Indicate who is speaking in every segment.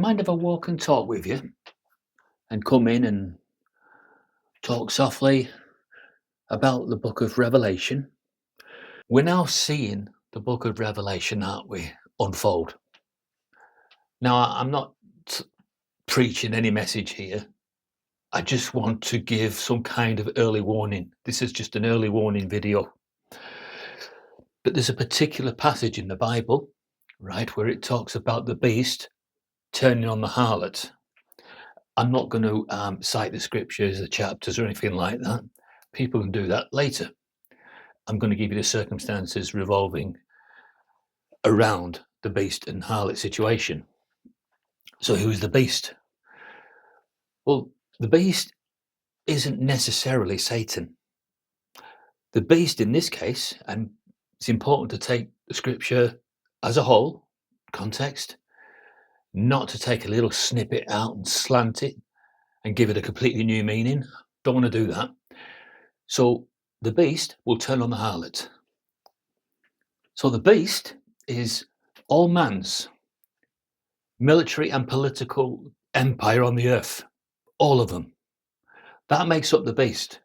Speaker 1: mind if I walk and talk with you and come in and talk softly about the book of Revelation? We're now seeing the book of Revelation, aren't we, unfold. Now, I'm not preaching any message here. I just want to give some kind of early warning. This is just an early warning video. But there's a particular passage in the Bible, right, where it talks about the beast turning on the harlot. I'm not going to cite the scriptures, the chapters, or anything like that. People can do that later. I'm going to give you the circumstances revolving around the beast and harlot situation. So who's the beast? Well, the beast isn't necessarily Satan. The beast in this case, and it's important to take the scripture as a whole, context, not to take a little snippet out and slant it and give it a completely new meaning. Don't want to do that. So the beast will turn on the harlot. So the beast is all man's military and political empire on the earth. All of them. That makes up the beast.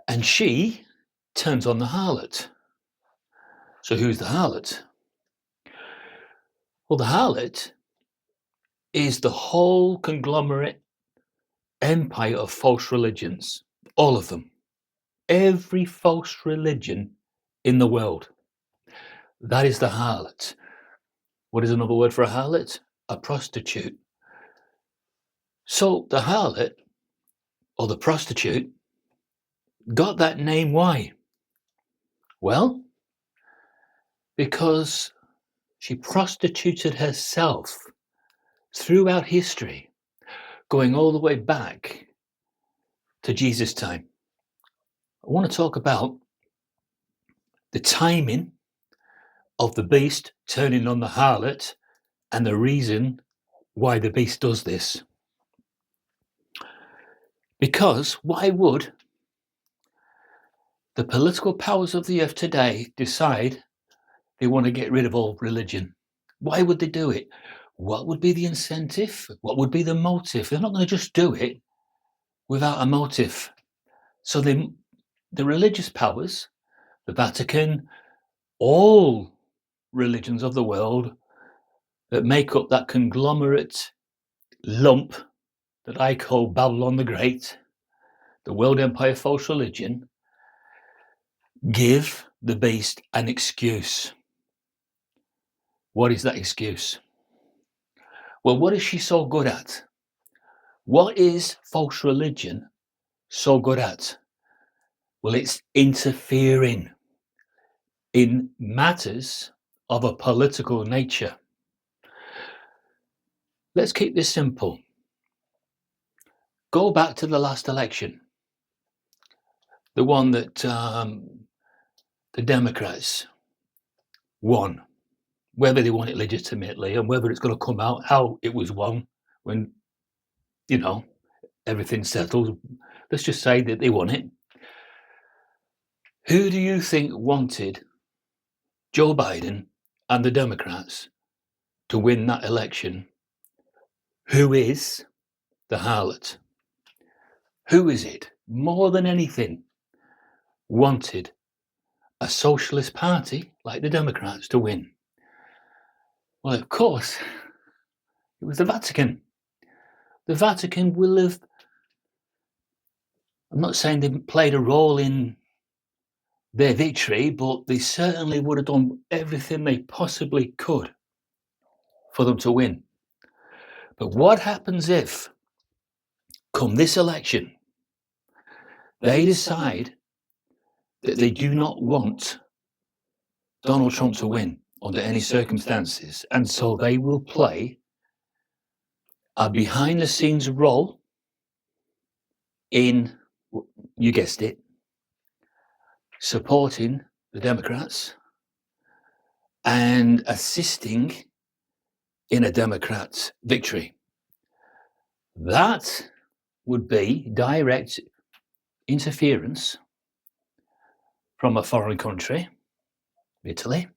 Speaker 1: And she turns on the harlot. So who's the harlot? Well, the harlot is the whole conglomerate empire of false religions. All of them. Every false religion in the world. That is the harlot. What is another word for a harlot? A prostitute. So the harlot, or the prostitute, got that name. Why? Well, because she prostituted herself throughout history, going all the way back to Jesus' time. I want to talk about the timing of the beast turning on the harlot and the reason why the beast does this. Because why would the political powers of the earth today decide they want to get rid of all religion? Why would they do it? What would be the incentive? What would be the motive? They're not going to just do it without a motive. So the religious powers, the Vatican, all religions of the world that make up that conglomerate lump that I call Babylon the Great, the world empire false religion, give the beast an excuse. What is that excuse? Well, what is she so good at? What is false religion so good at? Well, it's interfering in matters of a political nature. Let's keep this simple. Go back to the last election, the one that the Democrats won, whether they won it legitimately and whether it's going to come out how it was won when, everything's settled. Let's just say that they won it. Who do you think wanted Joe Biden and the Democrats to win that election? Who is the harlot? Who is it, more than anything, wanted a socialist party like the Democrats to win? Well, of course, it was the Vatican. The Vatican will have, I'm not saying they played a role in their victory, but they certainly would have done everything they possibly could for them to win. But what happens if, come this election, they decide that they do not want Donald Trump to win under any circumstances, and so they will play a behind-the-scenes role in, you guessed it, supporting the Democrats and assisting in a Democrat's victory. That would be direct interference from a foreign country, Italy,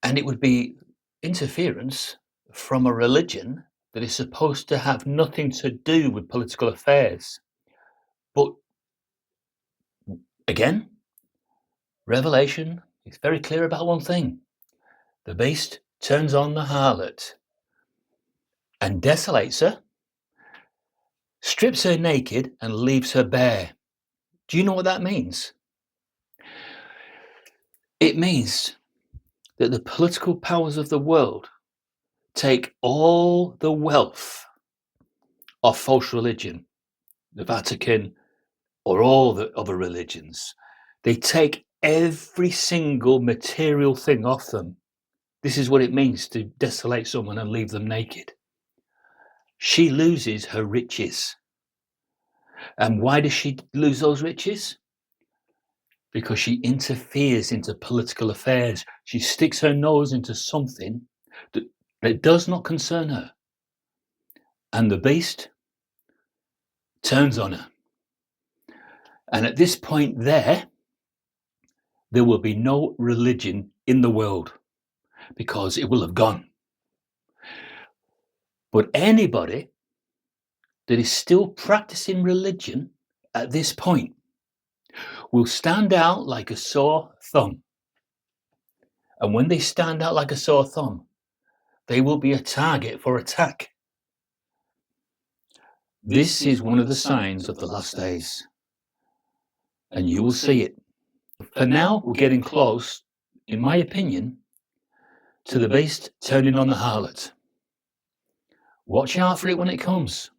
Speaker 1: and it would be interference from a religion that is supposed to have nothing to do with political affairs. But again, Revelation is very clear about one thing. The beast turns on the harlot and desolates her, strips her naked, and leaves her bare. Do you know what that means? It means that the political powers of the world take all the wealth of false religion, the Vatican, or all the other religions. They take every single material thing off them. This is what it means to desolate someone and leave them naked. She loses her riches. And why does she lose those riches? Because she interferes into political affairs. She sticks her nose into something that does not concern her. And the beast turns on her. And at this point there will be no religion in the world because it will have gone. But anybody that is still practicing religion at this point will stand out like a sore thumb. And when they stand out like a sore thumb, they will be a target for attack. This is one of the signs of the last days. And you will see it. For now, we're getting close, in my opinion, to the beast turning on the harlot. Watch out for it when it comes.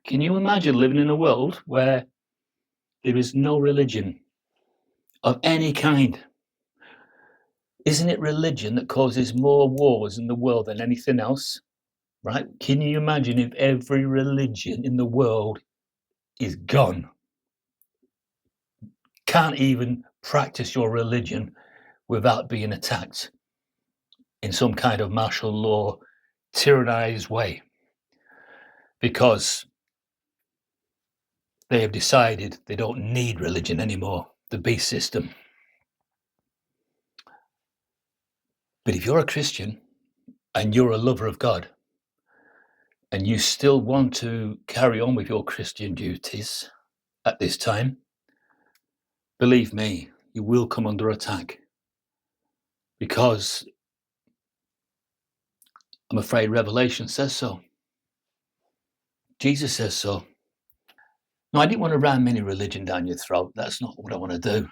Speaker 1: Can you imagine living in a world where there is no religion of any kind? Isn't it religion that causes more wars in the world than anything else? Right? Can you imagine if every religion in the world is gone? Can't even practice your religion without being attacked in some kind of martial law, tyrannized way, because they have decided they don't need religion anymore, the beast system. But if you're a Christian and you're a lover of God and you still want to carry on with your Christian duties at this time, believe me, you will come under attack, because I'm afraid Revelation says so. Jesus says so. Now, I didn't want to ram any religion down your throat. That's not what I want to do.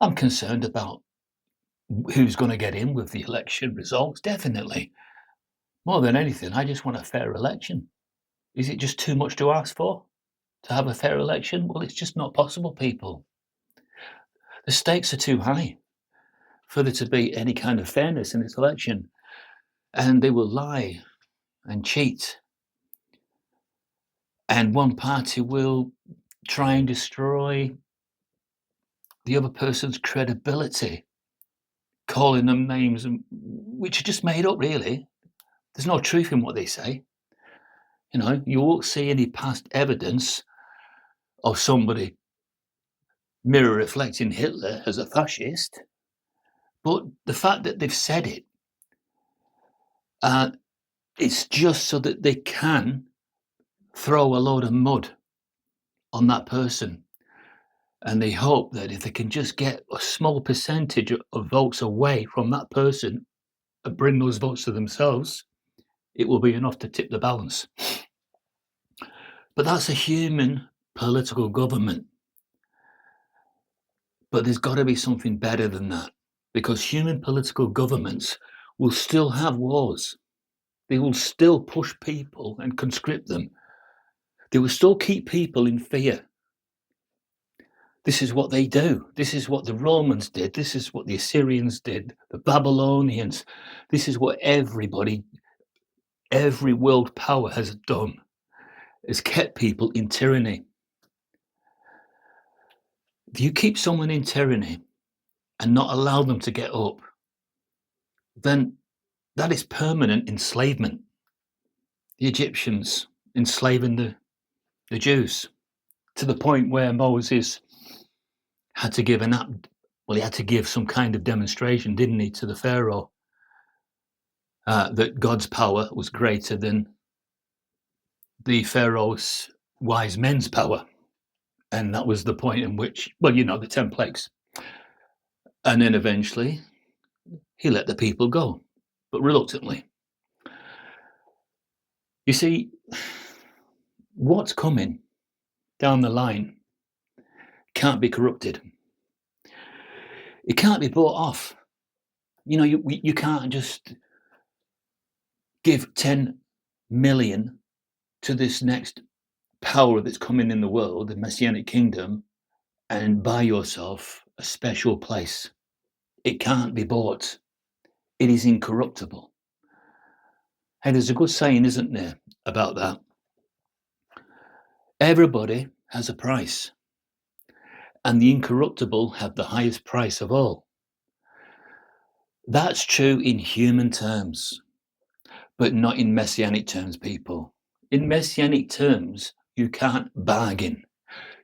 Speaker 1: I'm concerned about who's going to get in with the election results, definitely. More than anything, I just want a fair election. Is it just too much to ask for, to have a fair election? Well, it's just not possible, people. The stakes are too high for there to be any kind of fairness in this election. And they will lie and cheat. And one party will try and destroy the other person's credibility, calling them names which are just made up, really. There's no truth in what they say. You know, you won't see any past evidence of somebody mirror reflecting Hitler as a fascist. But the fact that they've said it, it's just so that they can throw a load of mud on that person. And they hope that if they can just get a small percentage of votes away from that person and bring those votes to themselves, it will be enough to tip the balance. But that's a human political government. But there's got to be something better than that, because human political governments will still have wars. They will still push people and conscript them. They will still keep people in fear. This is what they do. This is what the Romans did. This is what the Assyrians did, the Babylonians. This is what every world power has done, has kept people in tyranny. If you keep someone in tyranny and not allow them to get up, then that is permanent enslavement. The Egyptians enslaving the Jews to the point where Moses had to give he had to give some kind of demonstration, didn't he, to the Pharaoh, that God's power was greater than the Pharaoh's wise men's power. And that was the point in which, well, the 10 plagues. And then eventually he let the people go, but reluctantly. You see, what's coming down the line can't be corrupted. It can't be bought off. You can't just give 10 million to this next power that's coming in the world, the Messianic kingdom, and buy yourself a special place. It can't be bought. It is incorruptible. And there's a good saying, isn't there, about that? Everybody has a price, and the incorruptible have the highest price of all. That's true in human terms, but not in Messianic terms, people. In Messianic terms, you can't bargain.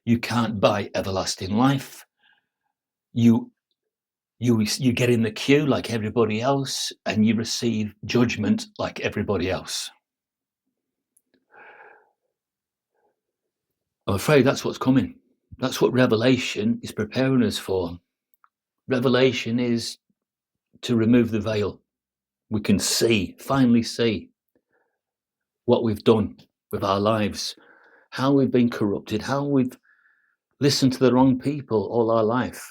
Speaker 1: You can't buy everlasting life. You get in the queue like everybody else, and you receive judgment like everybody else. I'm afraid that's what's coming. That's what Revelation is preparing us for. Revelation is to remove the veil. We can finally see what we've done with our lives, how we've been corrupted, how we've listened to the wrong people all our life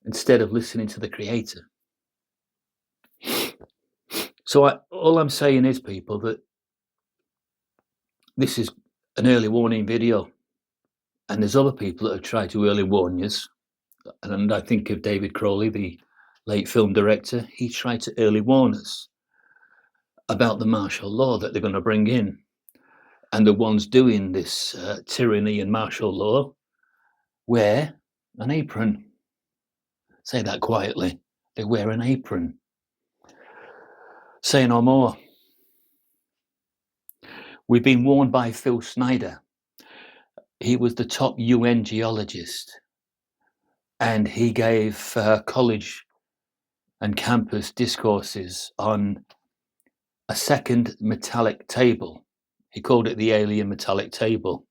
Speaker 1: instead of listening to the Creator. So all I'm saying is, people, that this is an early warning video, and there's other people that have tried to early warn us. And I think of David Crowley, the late film director. He tried to early warn us about the martial law that they're going to bring in. And the ones doing this tyranny and martial law wear an apron. Say that quietly. They wear an apron. Say no more. We've been warned by Phil Snyder. He was the top UN geologist, and he gave college and campus discourses on a second metallic table. He called it the alien metallic table.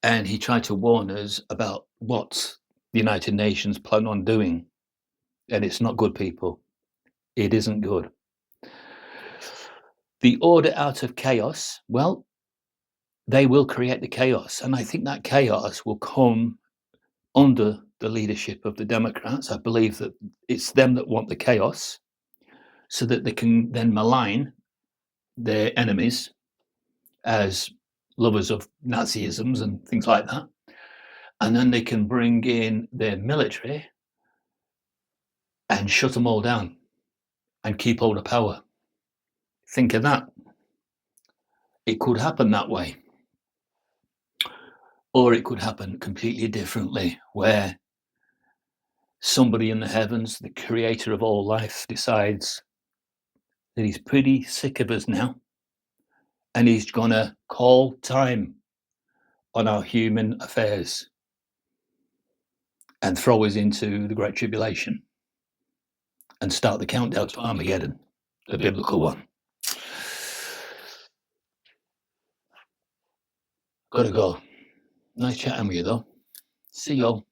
Speaker 1: And he tried to warn us about what the United Nations plan on doing. And it's not good, people. It isn't good. The order out of chaos, well, they will create the chaos. And I think that chaos will come under the leadership of the Democrats. I believe that it's them that want the chaos so that they can then malign their enemies as lovers of Nazisms and things like that. And then they can bring in their military and shut them all down and keep all the power. Think of that. It could happen that way. Or it could happen completely differently, where somebody in the heavens, the creator of all life, decides that he's pretty sick of us now, and he's going to call time on our human affairs and throw us into the Great Tribulation and start the countdown to Armageddon, the biblical one. Gotta go. Nice chatting with you, though. See y'all.